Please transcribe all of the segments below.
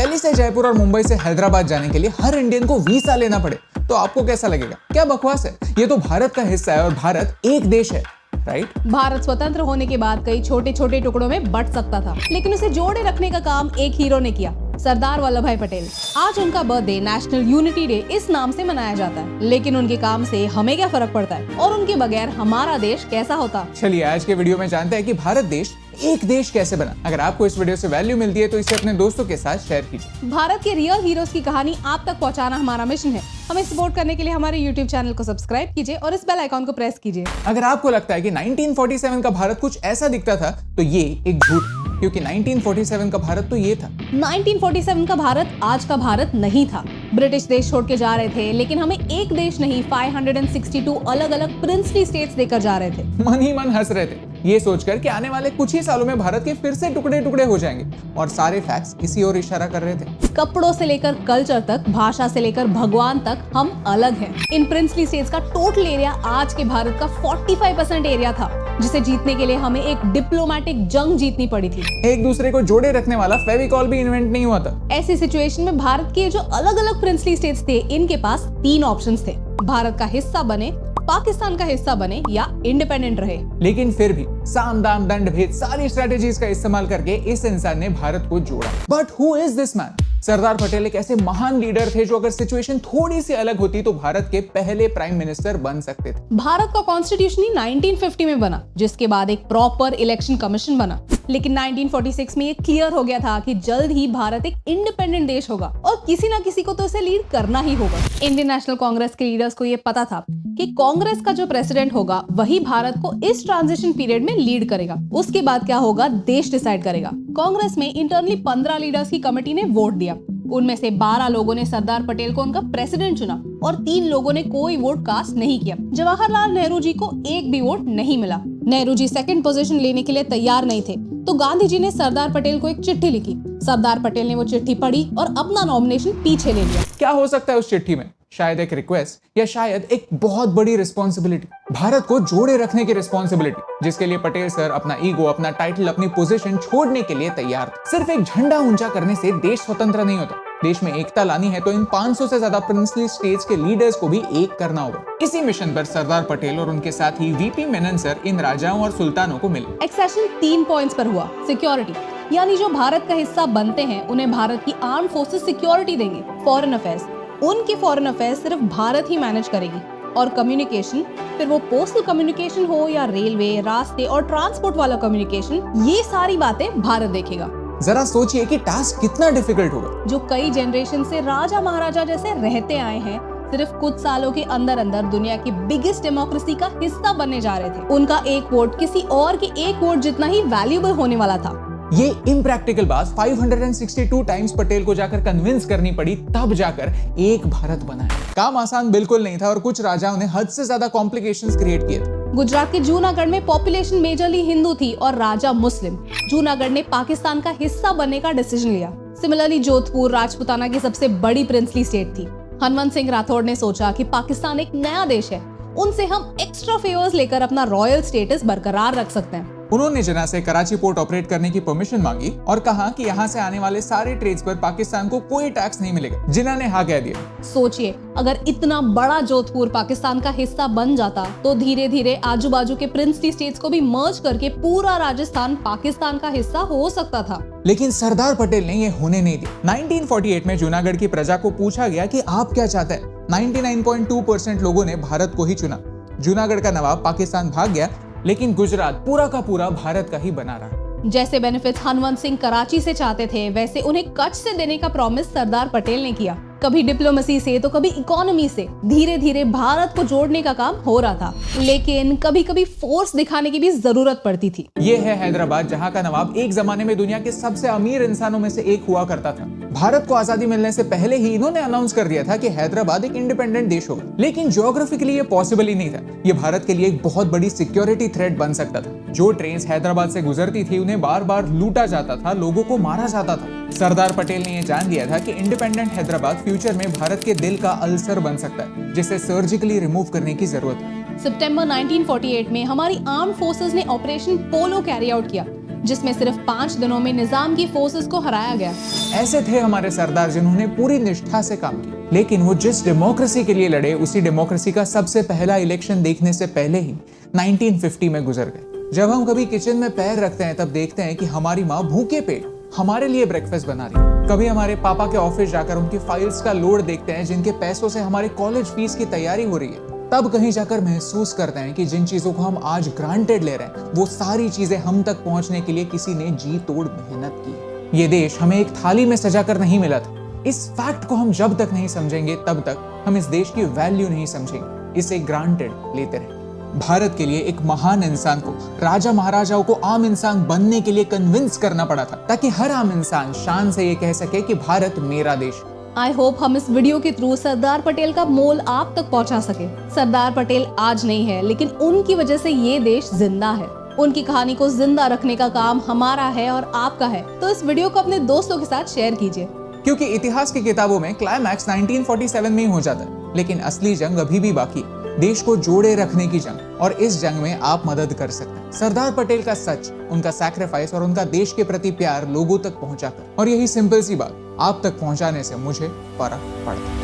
दिल्ली से जयपुर और मुंबई से हैदराबाद जाने के लिए हर इंडियन को वीजा लेना पड़े तो आपको कैसा लगेगा? क्या बकवास है? ये तो भारत का हिस्सा है और भारत एक देश है, राइट? भारत स्वतंत्र होने के बाद कई छोटे छोटे टुकड़ों में बंट सकता था, लेकिन उसे जोड़े रखने का काम एक हीरो ने किया, सरदार वल्लभ भाई पटेल। आज उनका बर्थडे नेशनल यूनिटी डे इस नाम से मनाया जाता है, लेकिन उनके काम से हमें क्या फर्क पड़ता है और उनके बगैर हमारा देश कैसा होता? चलिए आज के वीडियो में जानते हैं कि भारत देश एक देश कैसे बना। अगर आपको इस वीडियो से वैल्यू मिलती है तो इसे अपने दोस्तों के साथ शेयर कीजिए। भारत के रियल हीरोज की कहानी आप तक पहुंचाना हमारा मिशन है। हमें सपोर्ट करने के लिए हमारे YouTube चैनल को सब्सक्राइब कीजिए और इस बेल आइकॉन को प्रेस कीजिए। अगर आपको लगता है कि 1947 का भारत कुछ ऐसा दिखता था तो ये एक झूठ, क्योंकि 1947 का भारत तो ये था। 1947 का भारत आज का भारत नहीं था। ब्रिटिश देश छोड़ के जा रहे थे, लेकिन हमें एक देश नहीं 562 अलग अलग प्रिंसली स्टेट्स देकर जा रहे थे। मन ही मन हंस रहे थे ये सोचकर कि आने वाले कुछ ही सालों में भारत के फिर से टुकड़े टुकड़े हो जाएंगे, और सारे फैक्ट्स इसी ओर इशारा कर रहे थे। कपड़ों से लेकर कल्चर तक, भाषा से लेकर भगवान तक हम अलग हैं। इन प्रिंसली स्टेट्स का टोटल एरिया आज के भारत का 45% एरिया था, जिसे जीतने के लिए हमें एक डिप्लोमेटिक जंग जीतनी पड़ी थी। एक दूसरे को जोड़े रखने वाला फेविकॉल भी इन्वेंट नहीं हुआ था। ऐसी सिचुएशन में भारत के जो अलग अलग प्रिंसली स्टेट्स थे, इनके पास 3 ऑप्शंस थे: भारत का हिस्सा बने, पाकिस्तान का हिस्सा बने या इंडिपेंडेंट रहे। लेकिन फिर भी साम दाम दंड भेद सारी स्ट्रेटेजीज का इस्तेमाल करके इस इंसान ने भारत को जोड़ा। But who is this man? Sardar Patel एक ऐसे महान लीडर थे जो अगर सिचुएशन थोड़ी सी अलग होती तो भारत के पहले प्राइम मिनिस्टर बन सकते थे। भारत का कॉन्स्टिट्यूशन ही 1950 में बना, जिसके बाद एक प्रॉपर इलेक्शन कमीशन बना। लेकिन 1946 में ये क्लियर हो गया था कि जल्द ही भारत एक इंडिपेंडेंट देश होगा और किसी ना किसी को तो इसे लीड करना ही होगा। इंडियन नेशनल कांग्रेस के लीडर्स को ये पता था कि कांग्रेस का जो प्रेसिडेंट होगा वही भारत को इस ट्रांजिशन पीरियड में लीड करेगा। उसके बाद क्या होगा देश डिसाइड करेगा। कांग्रेस में इंटरनली 15 लीडर्स की कमेटी ने वोट दिया। उनमें से 12 लोगों ने सरदार पटेल को उनका प्रेसिडेंट चुना और 3 लोगों ने कोई वोट कास्ट नहीं किया। जवाहरलाल नेहरू जी को एक भी वोट नहीं मिला। नेहरू जी सेकंड पोजीशन लेने के लिए तैयार नहीं थे, तो गांधी जी ने सरदार पटेल को एक चिट्ठी लिखी। सरदार पटेल ने वो चिट्ठी पढ़ी और अपना नॉमिनेशन पीछे ले लिया। क्या हो सकता है उस चिट्ठी में? शायद एक रिक्वेस्ट या शायद एक बहुत बड़ी रिस्पॉन्सिबिलिटी, भारत को जोड़े रखने की रिस्पॉन्सिबिलिटी, जिसके लिए पटेल सर अपना ईगो, अपना टाइटल, अपनी पोजीशन छोड़ने के लिए तैयार थे। सिर्फ एक झंडा ऊंचा करने से देश स्वतंत्र नहीं होता। देश में एकता लानी है तो इन 500 से ज्यादा प्रिंसली स्टेट्स के लीडर्स को भी एक करना होगा। इसी मिशन पर सरदार पटेल और उनके साथ ही वीपी मेनन सर इन राजाओं और सुल्तानों को मिले। एक्सेशन 3 पॉइंट्स पर हुआ। सिक्योरिटी, यानी जो भारत का हिस्सा बनते हैं उन्हें भारत की आर्म फोर्सेस सिक्योरिटी देंगे। फॉरेन अफेयर्स, उनके फॉरेन अफेयर्स सिर्फ भारत ही मैनेज करेगी। और कम्युनिकेशन, फिर वो पोस्टल कम्युनिकेशन हो या रेलवे, रास्ते और ट्रांसपोर्ट वाला कम्युनिकेशन, ये सारी बातें भारत देखेगा। जरा सोचिए कि टास्क कितना डिफिकल्ट होगा। जो कई जनरेशन से राजा महाराजा जैसे रहते आए हैं, सिर्फ कुछ सालों के अंदर अंदर दुनिया की बिगेस्ट डेमोक्रेसी का हिस्सा बनने जा रहे थे। उनका एक वोट किसी और के एक वोट जितना ही वैल्यूएबल होने वाला था। ये इम्प्रैक्टिकल बात 562 टाइम्स पटेल को जाकर कन्विंस करनी पड़ी, तब जाकर एक भारत बना है। काम आसान बिल्कुल नहीं था और कुछ राजाओं ने हद से ज्यादा कॉम्प्लिकेशंस क्रिएट किए थे। गुजरात के जूनागढ़ में पॉपुलेशन मेजरली हिंदू थी और राजा मुस्लिम। जूनागढ़ ने पाकिस्तान का हिस्सा बनने का डिसीजन लिया। सिमिलरली जोधपुर राजपुताना की सबसे बड़ी प्रिंसली स्टेट थी। हनुमंत सिंह राठौड़ ने सोचा कि पाकिस्तान एक नया देश है, उनसे हम एक्स्ट्रा फेवर्स लेकर अपना रॉयल स्टेटस बरकरार रख सकते हैं। उन्होंने जिन्ना से कराची पोर्ट ऑपरेट करने की परमिशन मांगी और कहा कि यहाँ से आने वाले सारे ट्रेड्स पर पाकिस्तान को कोई टैक्स नहीं मिलेगा। जिन्ना ने हाँ कह दिया। सोचिए, अगर इतना बड़ा जोधपुर पाकिस्तान का हिस्सा बन जाता तो धीरे धीरे आजू बाजू के प्रिंसली स्टेट्स को भी मर्ज करके पूरा राजस्थान पाकिस्तान का हिस्सा हो सकता था। लेकिन सरदार पटेल ने ये होने नहीं दिया। 1948 में जूनागढ़ की प्रजा को पूछा गया कि आप क्या चाहते हैं। 99.2% लोगों ने भारत को ही चुना। जूनागढ़ का नवाब पाकिस्तान भाग गया, लेकिन गुजरात पूरा का पूरा भारत का ही बना रहा। जैसे बेनिफिट्स हनुमंत सिंह कराची से चाहते थे, वैसे उन्हें कच्छ से देने का प्रॉमिस सरदार पटेल ने किया। कभी डिप्लोमेसी से तो कभी इकोनॉमी से धीरे धीरे भारत को जोड़ने का काम हो रहा था, लेकिन कभी कभी फोर्स दिखाने की भी जरूरत पड़ती थी। ये है हैदराबाद, जहाँ का नवाब एक जमाने में दुनिया के सबसे अमीर इंसानों में से एक हुआ करता था। भारत को आजादी मिलने से पहले ही इन्होंने अनाउंस कर दिया था कि हैदराबाद एक इंडिपेंडेंट देश होगा, लेकिन ज्योग्राफिकली ये पॉसिबल ही नहीं था। ये भारत के लिए एक बहुत बड़ी सिक्योरिटी थ्रेट बन सकता था। जो ट्रेन हैदराबाद से गुजरती थी उन्हें बार बार लूटा जाता था, लोगों को मारा जाता था। सरदार पटेल ने यह जान लिया था कि इंडिपेंडेंट हैदराबाद फ्यूचर में भारत के दिल का अल्सर बन सकता है, जिसे सर्जिकली रिमूव करने की जरूरत है। सितंबर 1948 में हमारी आर्म फोर्सेस ने ऑपरेशन पोलो कैरी आउट किया। जिसमें सिर्फ 5 दिनों में निजाम की फोर्सेस को हराया गया। ऐसे थे हमारे सरदार जिन्होंने पूरी निष्ठा से काम किया, लेकिन वो जिस डेमोक्रेसी के लिए लड़े उसी डेमोक्रेसी का सबसे पहला इलेक्शन देखने से पहले ही 1950 में गुजर गए। जब हम कभी किचन में पैर रखते हैं तब देखते हैं कि हमारी माँ भूखे पेट हमारे लिए ब्रेकफास्ट बना रही है। कभी हमारे पापा के ऑफिस जाकर उनकी फाइल्स का लोड देखते हैं जिनके पैसों से हमारे कॉलेज फीस की तैयारी हो रही है। तब कहीं जाकर महसूस करते हैं कि जिन चीजों को हम आज ग्रांटेड ले रहे हैं वो सारी चीजें हम तक पहुंचने के लिए किसी ने जी तोड़ मेहनत की। ये देश हमें एक थाली में सजाकर नहीं मिला था। इस फैक्ट को हम जब तक नहीं समझेंगे तब तक हम इस देश की वैल्यू नहीं समझेंगे। इसे ग्रांटेड लेते रहेंगे। भारत के लिए एक महान इंसान को राजा महाराजाओं को आम इंसान बनने के लिए कन्विंस करना पड़ा था, ताकि हर आम इंसान शान से ये कह सके कि भारत मेरा देश। आई होप हम इस वीडियो के थ्रू सरदार पटेल का मोल आप तक पहुंचा सके। सरदार पटेल आज नहीं है, लेकिन उनकी वजह से ये देश जिंदा है। उनकी कहानी को जिंदा रखने का काम हमारा है और आपका है। तो इस वीडियो को अपने दोस्तों के साथ शेयर कीजिए, क्योंकि इतिहास की किताबों में क्लाइमैक्स 1947 में ही हो जाता है, लेकिन असली जंग अभी भी बाकी है। देश को जोड़े रखने की जंग, और इस जंग में आप मदद कर सकते हैं। सरदार पटेल का सच, उनका सैक्रिफाइस और उनका देश के प्रति प्यार लोगों तक पहुंचाकर, और यही सिंपल सी बात आप तक पहुंचाने से मुझे फर्क पड़ता है।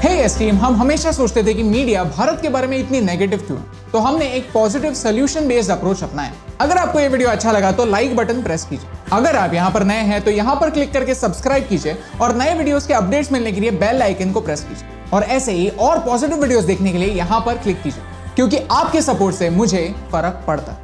हे एस्टीम, हम हमेशा सोचते थे कि मीडिया भारत के बारे में इतनी नेगेटिव क्यों है, तो हमने एक पॉजिटिव सोल्यूशन बेस्ड अप्रोच अपनाया। अगर आपको ये वीडियो अच्छा लगा तो लाइक बटन प्रेस कीजिए। अगर आप यहाँ पर नए हैं तो यहाँ पर क्लिक करके सब्सक्राइब कीजिए और नए वीडियोस के अपडेट्स मिलने के लिए बेल आइकन को प्रेस कीजिए। और ऐसे ही और पॉजिटिव वीडियोस देखने के लिए यहाँ पर क्लिक कीजिए, क्योंकि आपके सपोर्ट से मुझे फर्क पड़ता है।